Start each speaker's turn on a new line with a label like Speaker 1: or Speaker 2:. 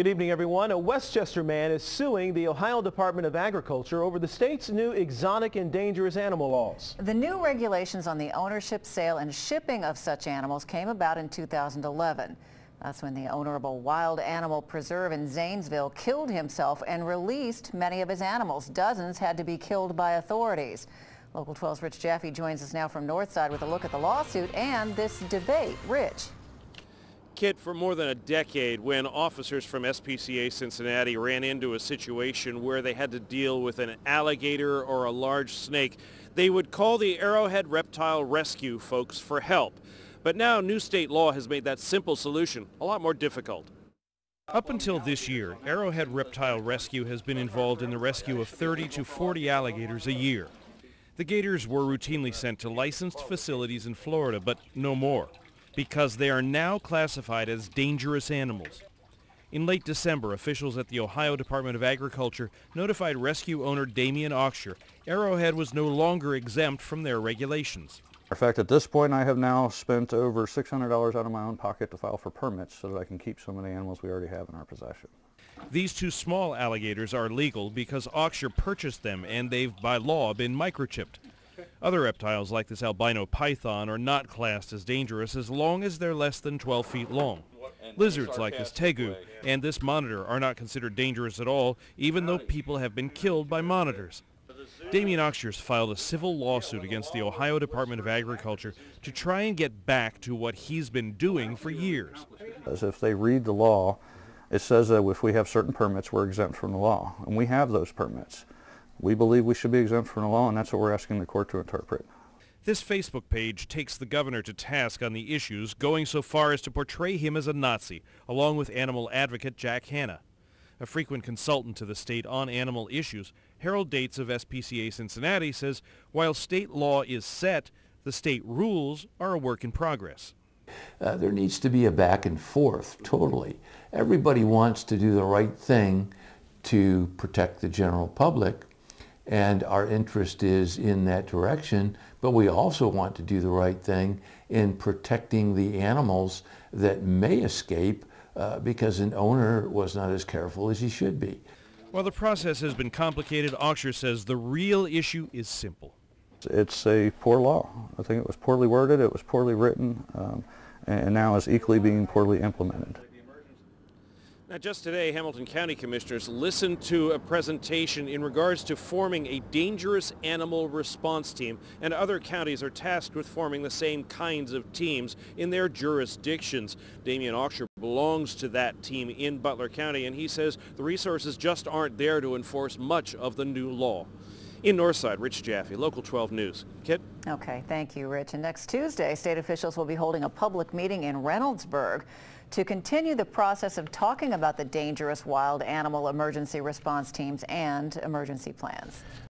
Speaker 1: Good evening, everyone. A Westchester man is suing the Ohio Department of Agriculture over the state's new exotic and dangerous animal laws.
Speaker 2: The new regulations on the ownership, sale, and shipping of such animals came about in 2011. That's when the owner of a wild animal preserve in Zanesville killed himself and released many of his animals. Dozens had to be killed by authorities. Local 12's Rich Jaffe joins us now from Northside with a look at the lawsuit and this debate. Rich.
Speaker 3: Kit, for more than a decade, when officers from SPCA Cincinnati ran into a situation where they had to deal with an alligator or a large snake, they would call the Arrowhead Reptile Rescue folks for help. But now new state law has made that simple solution a lot more difficult. Up until this year, Arrowhead Reptile Rescue has been involved in the rescue of 30 to 40 alligators a year. The gators were routinely sent to licensed facilities in Florida, but no more, because they are now classified as dangerous animals. In late December, officials at the Ohio Department of Agriculture notified rescue owner Damian Oxshire Arrowhead was no longer exempt from their regulations.
Speaker 4: In fact, at this point, I have now spent over $600 out of my own pocket to file for permits so that I can keep some of the animals we already have in our possession.
Speaker 3: These two small alligators are legal because Oxshire purchased them and they've by law been microchipped. Other reptiles like this albino python are not classed as dangerous as long as they're less than 12 feet long. Lizards like this tegu and this monitor are not considered dangerous at all, even though people have been killed by monitors. Damian Oxshire's filed a civil lawsuit against the Ohio Department of Agriculture to try and get back to what he's been doing for years.
Speaker 4: As if they read the law, it says that if we have certain permits, we're exempt from the law, and we have those permits. We believe we should be exempt from the law, and that's what we're asking the court to interpret.
Speaker 3: This Facebook page takes the governor to task on the issues, going so far as to portray him as a Nazi, along with animal advocate Jack Hanna. A frequent consultant to the state on animal issues, Harold Dates of SPCA Cincinnati says while state law is set, the state rules are a work in progress.
Speaker 5: There needs to be a back and forth, totally. Everybody wants to do the right thing to protect the general public, and our interest is in that direction, but we also want to do the right thing in protecting the animals that may escape because an owner was not as careful as he should be.
Speaker 3: While the process has been complicated, Oxshire says the real issue is simple.
Speaker 4: It's a poor law. I think it was poorly worded, it was poorly written, and now is equally being poorly implemented.
Speaker 3: Now, just today, Hamilton County Commissioners listened to a presentation in regards to forming a dangerous animal response team, and other counties are tasked with forming the same kinds of teams in their jurisdictions. Damian Oxshire belongs to that team in Butler County, and he says the resources just aren't there to enforce much of the new law. In Northside, Rich Jaffe, Local 12 News. Kit?
Speaker 2: Okay, thank you, Rich. And next Tuesday, state officials will be holding a public meeting in Reynoldsburg to continue the process of talking about the dangerous wild animal emergency response teams and emergency plans.